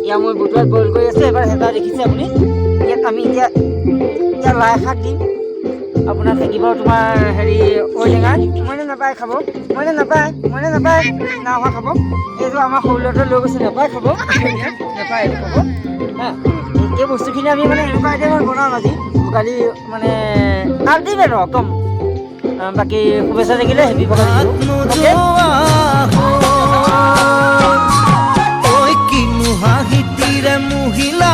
ইয়াৰ মই বুটুৱাত বইল কৰি আছোঁ। এবাৰ হেতা দেখিছে আপুনি। ইয়াত আমি এতিয়া লাই শাক দিম। আপোনাৰ থাকিব তোমাৰ হেৰি ঔটেঙা। মইনে নাপায় খাব, মইনে নাপায় নাওহা খাব। এইটো আমাৰ সৰু ল'ৰাটোৱে লৈ গৈছে, নাপায় খাব, নাপায় এইটো খাব হা। এই বস্তুখিনি আমি মানে এনেকুৱা আইটেমত বনাম আজি কালি মানে আল্টিমেট একদম। বাকী শুভেচ্ছা থাকিলে হেপী ভগালী বিহু। কিনো হাঁহিতিৰে মহিলা